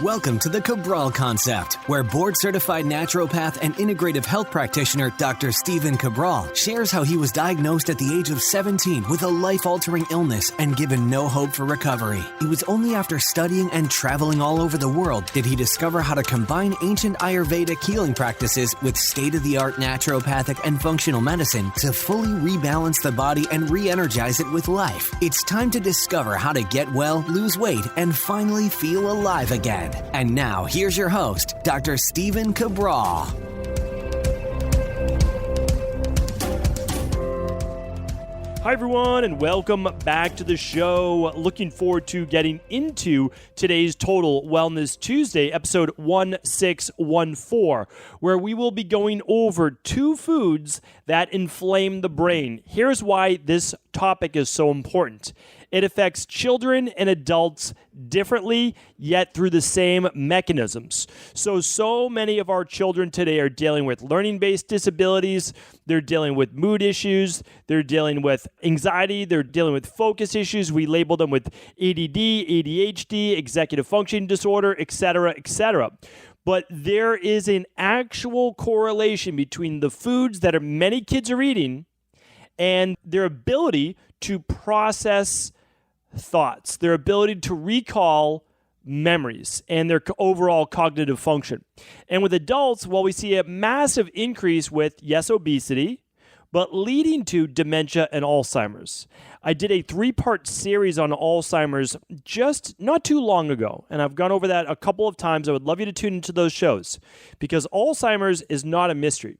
Welcome to the Cabral Concept, where board-certified naturopath and integrative health practitioner Dr. Stephen Cabral shares how he was diagnosed at the age of 17 with a life-altering illness and given no hope for recovery. It was only after studying and traveling all over the world did he discover how to combine ancient Ayurvedic healing practices with state-of-the-art naturopathic and functional medicine to fully rebalance the body and re-energize it with life. It's time to discover how to get well, lose weight, and finally feel alive again. And now, here's your host, Dr. Stephen Cabral. Hi, everyone, and welcome back to the show. Looking forward to getting into today's Total Wellness Tuesday, episode 1614, where we will be going over 2 foods that inflame the brain. Here's why this topic is so important. It affects children and adults differently, yet through the same mechanisms. So many of our children today are dealing with learning-based disabilities. They're dealing with mood issues. They're dealing with anxiety. They're dealing with focus issues. We label them with ADD, ADHD, executive functioning disorder, etc., etc. But there is an actual correlation between the foods that many kids are eating and their ability to process thoughts, their ability to recall memories, and their overall cognitive function. And with adults, well, we see a massive increase with, yes, obesity, but leading to dementia and Alzheimer's. I did a 3-part series on Alzheimer's just not too long ago, and I've gone over that a couple of times. I would love you to tune into those shows because Alzheimer's is not a mystery,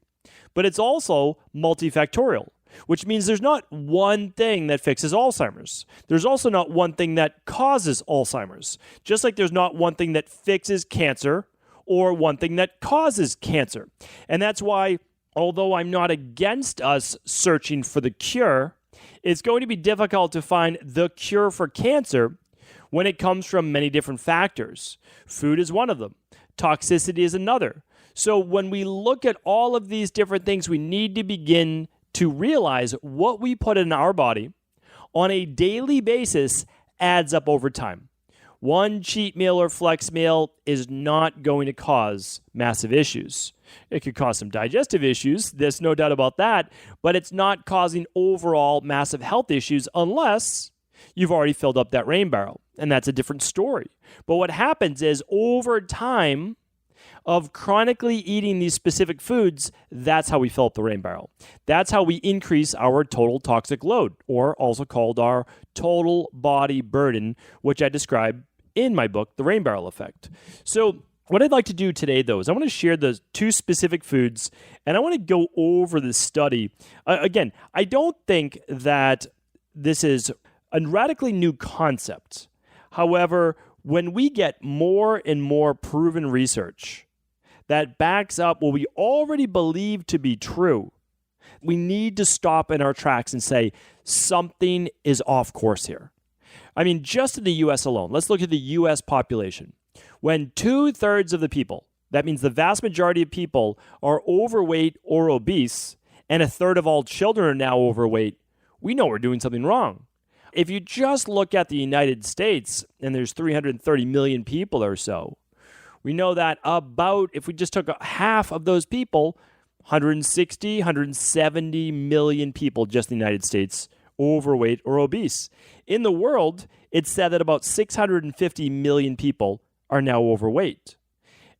but it's also multifactorial, which means there's not one thing that fixes Alzheimer's. There's also not one thing that causes Alzheimer's, just like there's not one thing that fixes cancer or one thing that causes cancer. And that's why, although I'm not against us searching for the cure, it's going to be difficult to find the cure for cancer when it comes from many different factors. Food is one of them. Toxicity is another. So when we look at all of these different things, we need to begin to realize what we put in our body on a daily basis adds up over time. One cheat meal or flex meal is not going to cause massive issues. It could cause some digestive issues, there's no doubt about that, but it's not causing overall massive health issues unless you've already filled up that rain barrel, and that's a different story. But what happens is over time of chronically eating these specific foods, that's how we fill up the rain barrel. That's how we increase our total toxic load, or also called our total body burden, which I describe in my book, The Rain Barrel Effect. So what I'd like to do today, though, is I want to share the 2 specific foods, and I want to go over the study. Again, I don't think that this is a radically new concept. However, when we get more and more proven research that backs up what we already believe to be true, we need to stop in our tracks and say something is off course here. I mean, just in the U.S. alone, let's look at the U.S. population. When 2/3 of the people, that means the vast majority of people, are overweight or obese, and 1/3 of all children are now overweight, we know we're doing something wrong. If you just look at the United States, and there's 330 million people or so, we know that about, if we just took half of those people, 160, 170 million people just in the United States overweight or obese. In the world, it's said that about 650 million people are now overweight.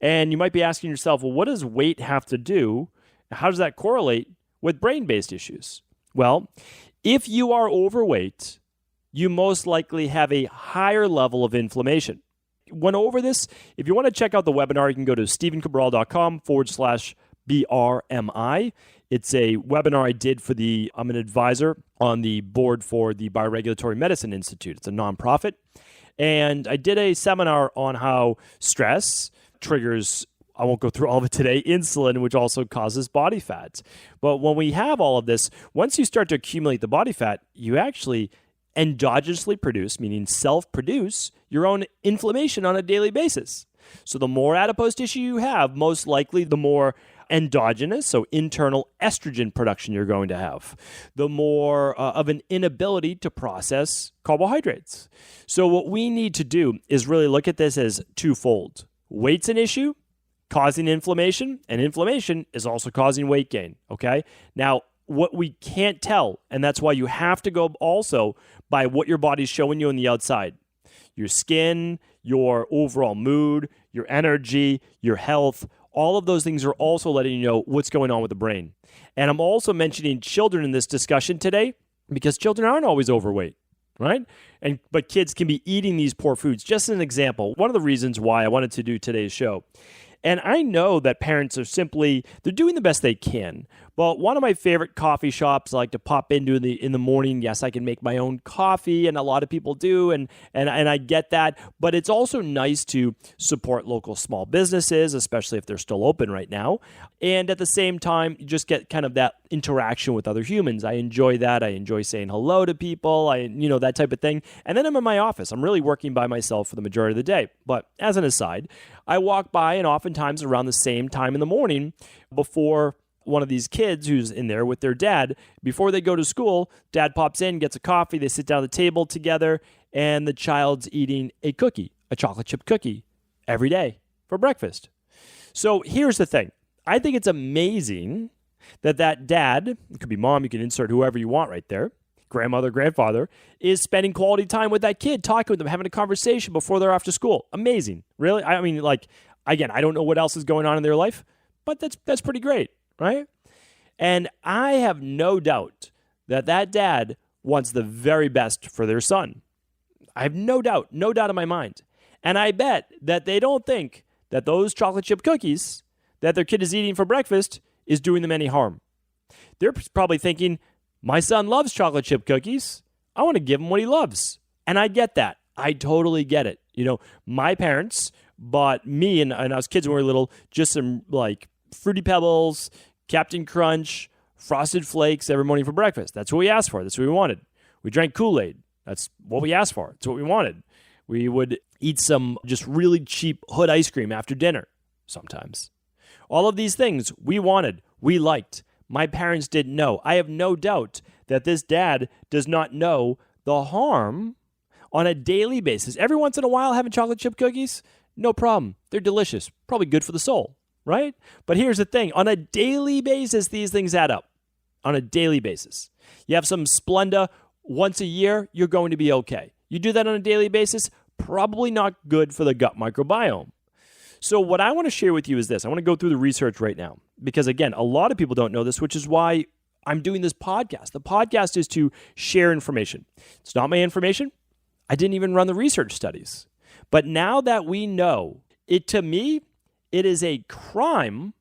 And you might be asking yourself, well, what does weight have to do? How does that correlate with brain-based issues? Well, if you are overweight, you most likely have a higher level of inflammation. Went over this. If you want to check out the webinar, you can go to stephencabral.com/BRMI. It's a webinar I did for I'm an advisor on the board for the Bioregulatory Medicine Institute. It's a nonprofit. And I did a seminar on how stress triggers, I won't go through all of it today, insulin, which also causes body fat. But when we have all of this, once you start to accumulate the body fat, you actually endogenously produce, meaning self-produce, your own inflammation on a daily basis. So the more adipose tissue you have, most likely the more endogenous, so internal estrogen production you're going to have, the more of an inability to process carbohydrates. So what we need to do is really look at this as twofold. Weight's an issue, causing inflammation, and inflammation is also causing weight gain, okay? Now, what we can't tell, and that's why you have to go also by what your body's showing you on the outside. Your skin, your overall mood, your energy, your health, all of those things are also letting you know what's going on with the brain. And I'm also mentioning children in this discussion today because children aren't always overweight, right? But kids can be eating these poor foods. Just an example, one of the reasons why I wanted to do today's show. And I know that parents are they're doing the best they can. But one of my favorite coffee shops I like to pop into in the morning, yes, I can make my own coffee, and a lot of people do, and I get that. But it's also nice to support local small businesses, especially if they're still open right now. And at the same time, you just get kind of that interaction with other humans. I enjoy that. I enjoy saying hello to people, that type of thing. And then I'm in my office. I'm really working by myself for the majority of the day. But as an aside, I walk by, and oftentimes around the same time in the morning before one of these kids who's in there with their dad, before they go to school, dad pops in, gets a coffee, they sit down at the table together, and the child's eating a cookie, a chocolate chip cookie, every day for breakfast. So here's the thing. I think it's amazing that dad, it could be mom, you can insert whoever you want right there, grandmother, grandfather, is spending quality time with that kid, talking with them, having a conversation before they're off to school. Amazing. Really? I mean, again, I don't know what else is going on in their life, but that's pretty great, right? And I have no doubt that dad wants the very best for their son. I have no doubt in my mind. And I bet that they don't think that those chocolate chip cookies that their kid is eating for breakfast is doing them any harm. They're probably thinking, my son loves chocolate chip cookies. I want to give him what he loves. And I get that. I totally get it. My parents bought me and us kids when we were little just some Fruity Pebbles, Captain Crunch, Frosted Flakes every morning for breakfast. That's what we asked for. That's what we wanted. We drank Kool-Aid. That's what we asked for. It's what we wanted. We would eat some just really cheap Hood ice cream after dinner sometimes. All of these things we wanted, we liked. My parents didn't know. I have no doubt that this dad does not know the harm on a daily basis. Every once in a while having chocolate chip cookies, no problem. They're delicious. Probably good for the soul, right? But here's the thing. On a daily basis, these things add up. On a daily basis. You have some Splenda once a year, you're going to be okay. You do that on a daily basis, probably not good for the gut microbiome. So what I want to share with you is this. I want to go through the research right now because, again, a lot of people don't know this, which is why I'm doing this podcast. The podcast is to share information. It's not my information. I didn't even run the research studies. But now that we know it, to me, it is a crime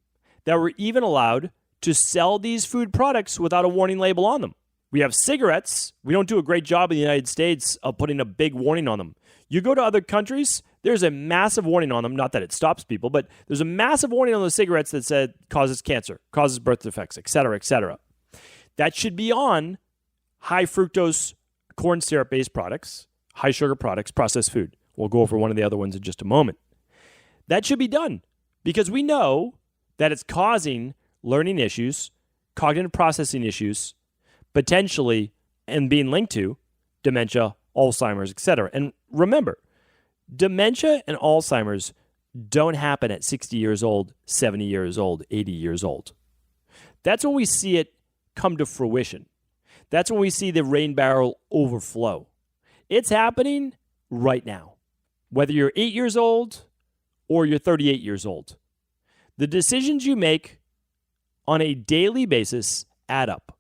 that we're even allowed to sell these food products without a warning label on them. We have cigarettes. We don't do a great job in the United States of putting a big warning on them. You go to other countries, there's a massive warning on them. Not that it stops people, but there's a massive warning on the cigarettes that said causes cancer, causes birth defects, et cetera, et cetera. That should be on high fructose corn syrup-based products, high sugar products, processed food. We'll go over one of the other ones in just a moment. That should be done because we know that it's causing learning issues, cognitive processing issues, potentially, and being linked to dementia, Alzheimer's, etc. And remember, dementia and Alzheimer's don't happen at 60 years old, 70 years old, 80 years old. That's when we see it come to fruition. That's when we see the rain barrel overflow. It's happening right now, whether you're 8 years old or you're 38 years old. The decisions you make on a daily basis add up.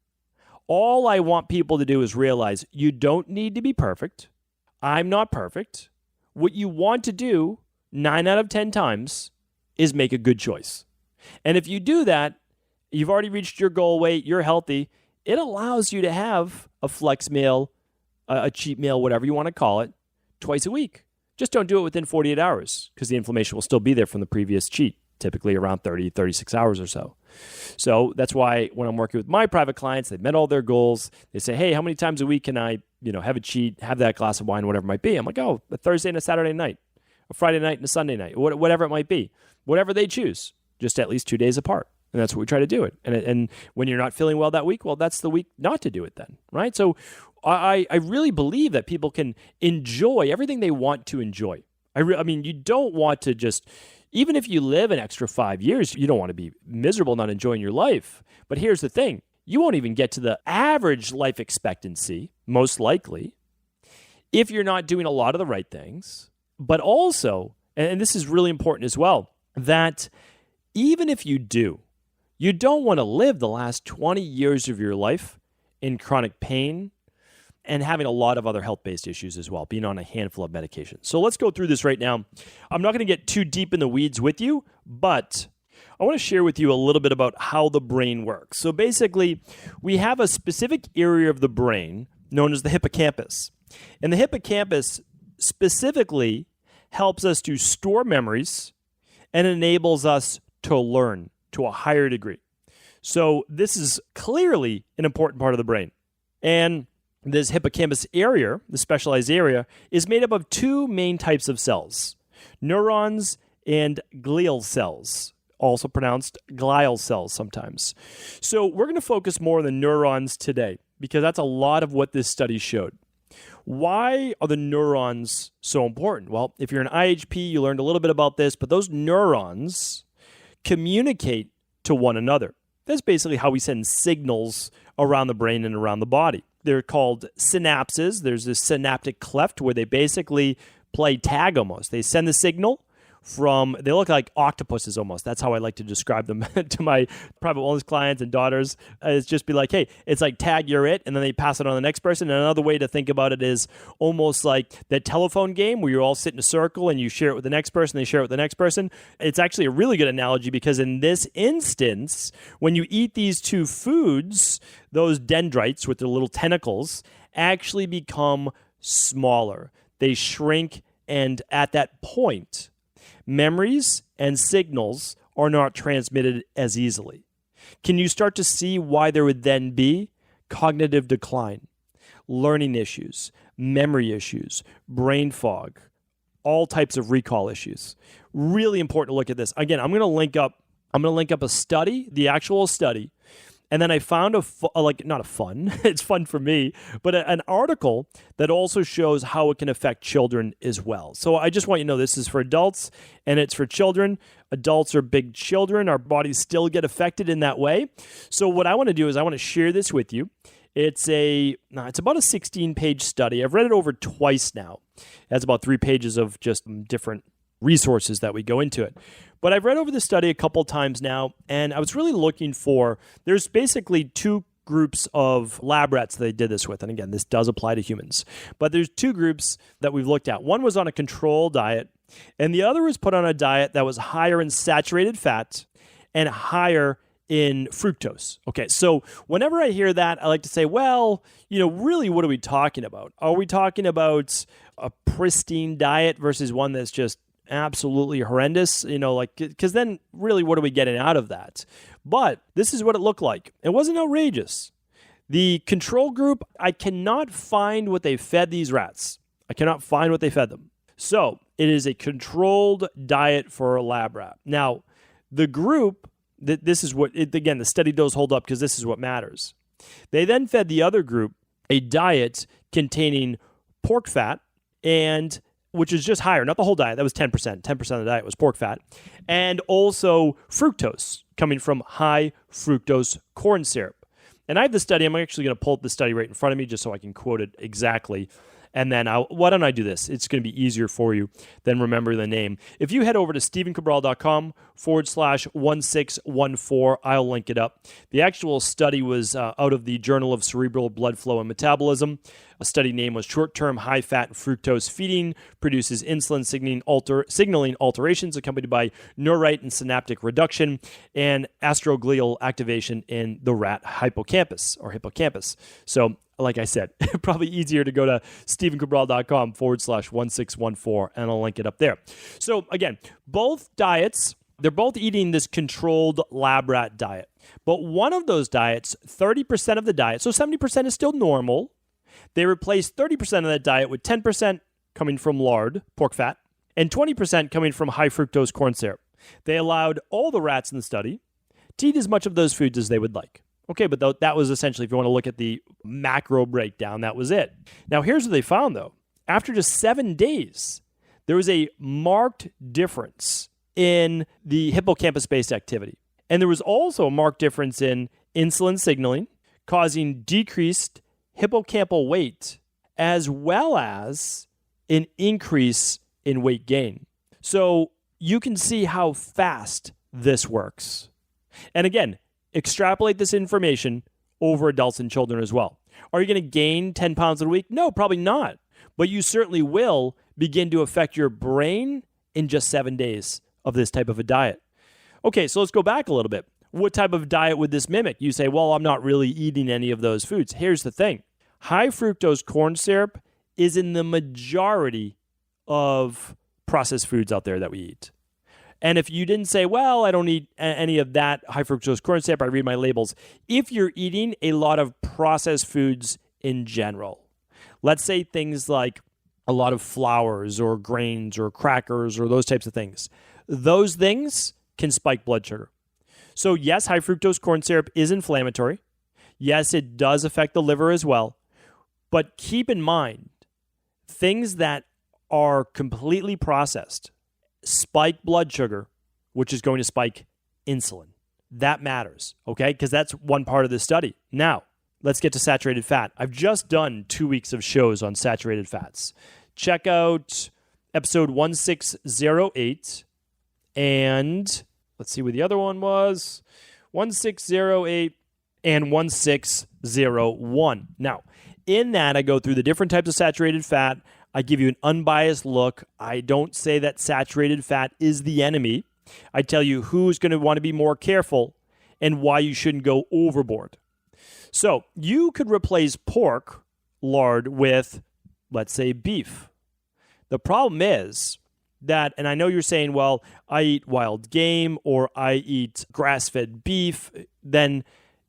All I want people to do is realize you don't need to be perfect. I'm not perfect. What you want to do 9 out of 10 times is make a good choice. And if you do that, you've already reached your goal weight, you're healthy, it allows you to have a flex meal, a cheat meal, whatever you want to call it, twice a week. Just don't do it within 48 hours because the inflammation will still be there from the previous cheat, typically around 30, 36 hours or so. So that's why when I'm working with my private clients, they've met all their goals. They say, hey, how many times a week can I, have a cheat, have that glass of wine, whatever it might be? I'm like, a Thursday and a Saturday night, a Friday night and a Sunday night, whatever it might be, whatever they choose, just at least 2 days apart. And that's what we try to do it. And when you're not feeling well that week, well, that's the week not to do it then, right? So I really believe that people can enjoy everything they want to enjoy. I mean, you don't want to just, Even if you live an extra 5 years, you don't want to be miserable, not enjoying your life. But here's the thing. You won't even get to the average life expectancy, most likely, if you're not doing a lot of the right things. But also, and this is really important as well, that even if you do, you don't want to live the last 20 years of your life in chronic pain and having a lot of other health-based issues as well, being on a handful of medications. So let's go through this right now. I'm not going to get too deep in the weeds with you, but I want to share with you a little bit about how the brain works. So basically, we have a specific area of the brain known as the hippocampus. And the hippocampus specifically helps us to store memories and enables us to learn to a higher degree. So this is clearly an important part of the brain. And this hippocampus area, the specialized area, is made up of two main types of cells, neurons and glial cells, also pronounced glial cells sometimes. So we're going to focus more on the neurons today because that's a lot of what this study showed. Why are the neurons so important? Well, if you're an IHP, you learned a little bit about this, but those neurons communicate to one another. That's basically how we send signals around the brain and around the body. They're called synapses. There's this synaptic cleft where they basically play tag almost. They send the signal they look like octopuses almost. That's how I like to describe them to my private wellness clients and daughters. It's just be like, hey, it's like tag, you're it, and then they pass it on to the next person. And another way to think about it is almost like that telephone game where you all sit in a circle and you share it with the next person, they share it with the next person. It's actually a really good analogy because in this instance, when you eat these two foods, those dendrites with their little tentacles actually become smaller. They shrink, and at that point, memories and signals are not transmitted as easily. Can you start to see why there would then be cognitive decline, learning issues, memory issues, brain fog, all types of recall issues? Really important to look at this. Again, I'm going to link up a study, the actual study. And then I found it's fun for me, but an article that also shows how it can affect children as well. So I just want you to know this is for adults and it's for children. Adults are big children. Our bodies still get affected in that way. So what I want to do is I want to share this with you. It's about a 16-page study. I've read it over twice now. It has about 3 pages of just different resources that we go into it. But I've read over the study a couple times now, and I was really looking there's basically 2 groups of lab rats that they did this with. And again, this does apply to humans. But there's 2 groups that we've looked at. One was on a control diet, and the other was put on a diet that was higher in saturated fat and higher in fructose. Okay, so whenever I hear that, I like to say, well, really, what are we talking about? Are we talking about a pristine diet versus one that's just absolutely horrendous, because then really what are we getting out of that? But this is what it looked like. It wasn't outrageous. The control group, I cannot find what they fed these rats. I cannot find what they fed them. So it is a controlled diet for a lab rat. Now, the group, this is what, again, the study does hold up because this is what matters. They then fed the other group a diet containing pork fat which is just higher, not the whole diet. That was 10%. 10% of the diet was pork fat. And also fructose, coming from high fructose corn syrup. And I have the study. I'm actually going to pull up the study right in front of me just so I can quote it exactly. And then why don't I do this? It's going to be easier for you than remember the name. If you head over to stephencabral.com/1614, I'll link it up. The actual study was out of the Journal of Cerebral Blood Flow and Metabolism. A study name was Short-Term High-Fat Fructose Feeding Produces Insulin Signaling Alterations Accompanied by Neurite and Synaptic Reduction and Astroglial Activation in the Rat Hippocampus. So, like I said, probably easier to go to stephencabral.com/1614, and I'll link it up there. So, again, both diets, they're both eating this controlled lab rat diet. But one of those diets, 30% of the diet, so 70% is still normal. They replaced 30% of that diet with 10% coming from lard, pork fat, and 20% coming from high fructose corn syrup. They allowed all the rats in the study to eat as much of those foods as they would like. Okay, but that was essentially, if you want to look at the macro breakdown, that was it. Now, here's what they found, though. After just 7 days, there was a marked difference in the hippocampus-based activity. And there was also a marked difference in insulin signaling, causing decreased hippocampal weight, as well as an increase in weight gain. So you can see how fast this works. And again, extrapolate this information over adults and children as well. Are you going to gain 10 pounds in a week? No, probably not. But you certainly will begin to affect your brain in just 7 days of this type of a diet. Okay, so let's go back a little bit. What type of diet would this mimic? You say, well, I'm not really eating any of those foods. Here's the thing. High fructose corn syrup is in the majority of processed foods out there that we eat. And if you didn't say, well, I don't eat any of that high fructose corn syrup, I read my labels. If you're eating a lot of processed foods in general, let's say things like a lot of flours or grains or crackers or those types of things, those things can spike blood sugar. So yes, high fructose corn syrup is inflammatory. Yes, it does affect the liver as well. But keep in mind, things that are completely processed spike blood sugar, which is going to spike insulin. That matters, okay? Because that's one part of this study. Now, let's get to saturated fat. I've just done 2 weeks of shows on saturated fats. Check out episode 1608 and let's see what the other one was. 1608 and 1601. Now, in that, I go through the different types of saturated fat. I give you an unbiased look. I don't say that saturated fat is the enemy. I tell you who's going to want to be more careful and why you shouldn't go overboard. So you could replace pork lard with, let's say, beef. The problem is that, and I know you're saying, well, I eat wild game or I eat grass-fed beef. Then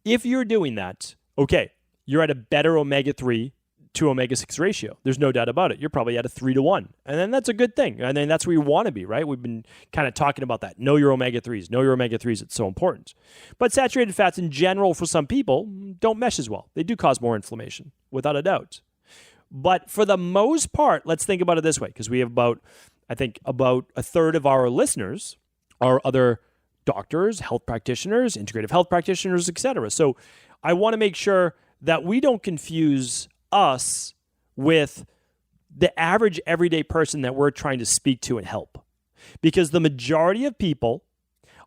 if you're doing that, okay, you're at a better omega-3 to omega-6 ratio. There's no doubt about it. You're probably at a 3-to-1. And then that's a good thing. And then that's where you want to be, right? We've been kind of talking about that. Know your omega-3s. Know your omega-3s. It's so important. But saturated fats in general for some people don't mesh as well. They do cause more inflammation, without a doubt. But for the most part, let's think about it this way, because we have about a third of our listeners are other doctors, health practitioners, integrative health practitioners, etc. So I want to make sure that we don't confuse us with the average everyday person that we're trying to speak to and help. Because the majority of people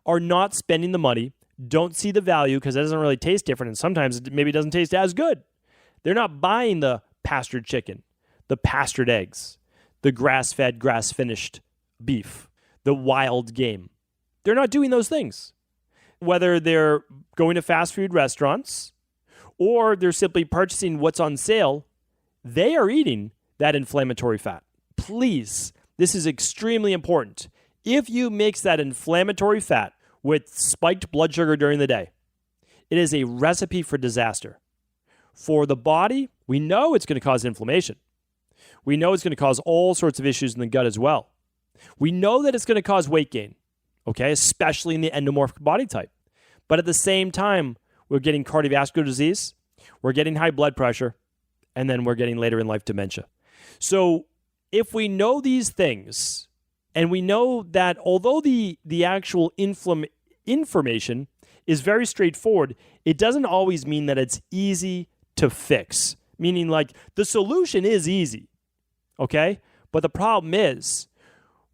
are not spending the money, don't see the value because it doesn't really taste different, and sometimes it maybe doesn't taste as good. They're not buying the pastured chicken, the pastured eggs, the grass-fed, grass-finished beef, the wild game. They're not doing those things. Whether they're going to fast food restaurants or they're simply purchasing what's on sale, they are eating that inflammatory fat. Please, this is extremely important. If you mix that inflammatory fat with spiked blood sugar during the day, it is a recipe for disaster. For the body, we know it's going to cause inflammation. We know it's going to cause all sorts of issues in the gut as well. We know that it's going to cause weight gain, okay, especially in the endomorphic body type. But at the same time, we're getting cardiovascular disease, we're getting high blood pressure, and then we're getting later in life dementia. So if we know these things, and we know that although the actual information is very straightforward, it doesn't always mean that it's easy to fix. Meaning like the solution is easy, okay? But the problem is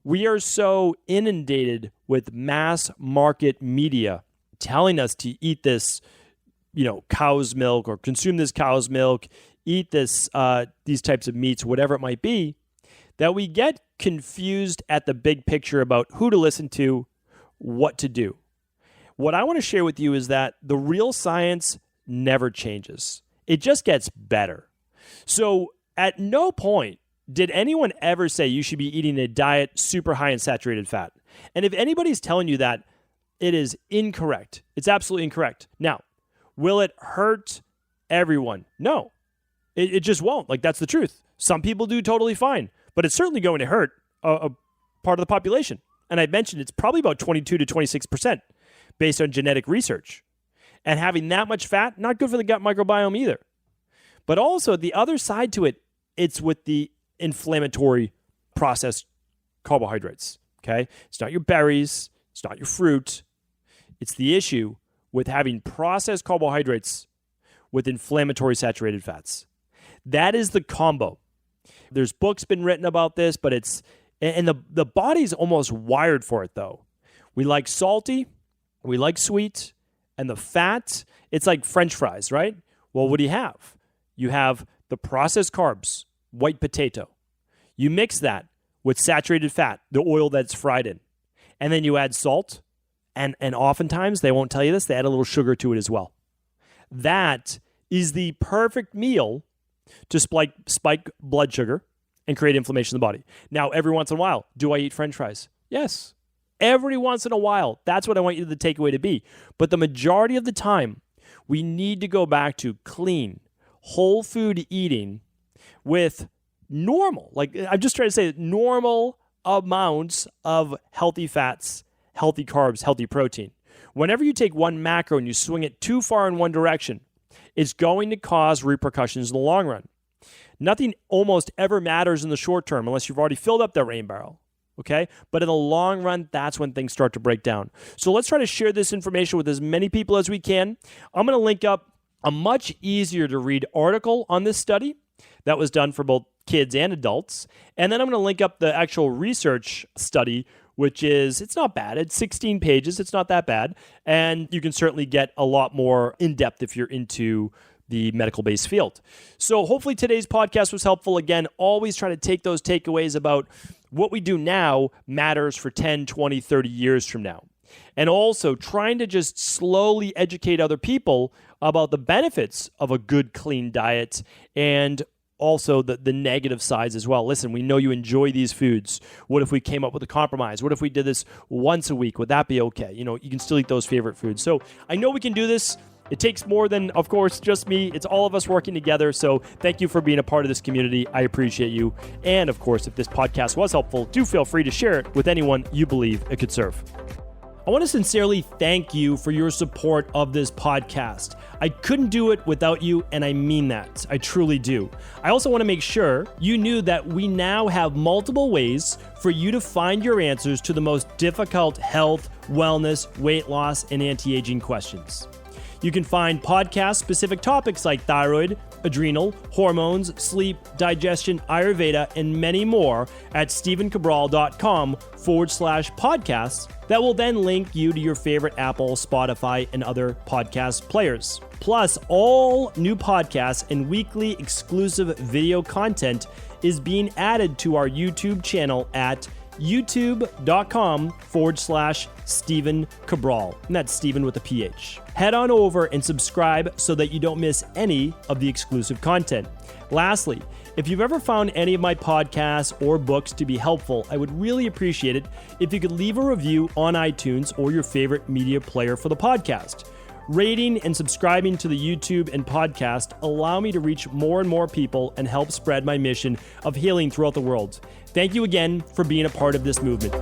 we are so inundated with mass market media telling us to eat this, cow's milk or consume this cow's milk, eat this, these types of meats, whatever it might be, that we get confused at the big picture about who to listen to, what to do. What I want to share with you is that the real science never changes. It just gets better. So at no point did anyone ever say you should be eating a diet super high in saturated fat. And if anybody's telling you that, it is incorrect. It's absolutely incorrect. Now, will it hurt everyone? No, it just won't. Like, that's the truth. Some people do totally fine, but it's certainly going to hurt a part of the population. And I mentioned it's probably about 22 to 26% based on genetic research. And having that much fat, not good for the gut microbiome either. But also the other side to it, it's with the inflammatory processed carbohydrates. okay? It's not your berries. It's not your fruit. It's the issue with having processed carbohydrates with inflammatory saturated fats. That is the combo. There's books been written about this, but the body's almost wired for it though. We like salty, we like sweet, and the fat, it's like French fries, right? Well, what do you have? You have the processed carbs, white potato. You mix that with saturated fat, the oil that's fried in. And then you add salt, and oftentimes, they won't tell you this, they add a little sugar to it as well. That is the perfect meal to spike blood sugar and create inflammation in the body. Now, every once in a while, do I eat French fries? Yes. Every once in a while. That's what I want you to the takeaway to be. But the majority of the time, we need to go back to clean, whole food eating with normal, like I'm just trying to say normal amounts of healthy fats, healthy carbs, healthy protein. Whenever you take one macro and you swing it too far in one direction, it's going to cause repercussions in the long run. Nothing almost ever matters in the short term unless you've already filled up that rain barrel. Okay? But in the long run, that's when things start to break down. So let's try to share this information with as many people as we can. I'm going to link up a much easier to read article on this study that was done for both kids and adults. And then I'm going to link up the actual research study, which is, it's not bad. It's 16 pages. It's not that bad. And you can certainly get a lot more in-depth if you're into the medical-based field. So hopefully today's podcast was helpful. Again, always try to take those takeaways about what we do now matters for 10, 20, 30 years from now. And also trying to just slowly educate other people about the benefits of a good, clean diet and also the negative sides as well. Listen, we know you enjoy these foods. What if we came up with a compromise? What if we did this once a week? Would that be okay? You can still eat those favorite foods. So I know we can do this. It takes more than, of course, just me. It's all of us working together. So thank you for being a part of this community. I appreciate you. And of course, if this podcast was helpful, do feel free to share it with anyone you believe it could serve. I want to sincerely thank you for your support of this podcast. I couldn't do it without you, and I mean that. I truly do. I also want to make sure you knew that we now have multiple ways for you to find your answers to the most difficult health, wellness, weight loss, and anti-aging questions. You can find podcast-specific topics like thyroid, adrenal, hormones, sleep, digestion, Ayurveda, and many more at stevencabral.com/podcasts that will then link you to your favorite Apple, Spotify, and other podcast players. Plus, all new podcasts and weekly exclusive video content is being added to our YouTube channel at youtube.com/Stephen Cabral. And that's Stephen with a PH. Head on over and subscribe so that you don't miss any of the exclusive content. Lastly, if you've ever found any of my podcasts or books to be helpful, I would really appreciate it if you could leave a review on iTunes or your favorite media player for the podcast. Rating and subscribing to the YouTube and podcast allow me to reach more and more people and help spread my mission of healing throughout the world. Thank you again for being a part of this movement.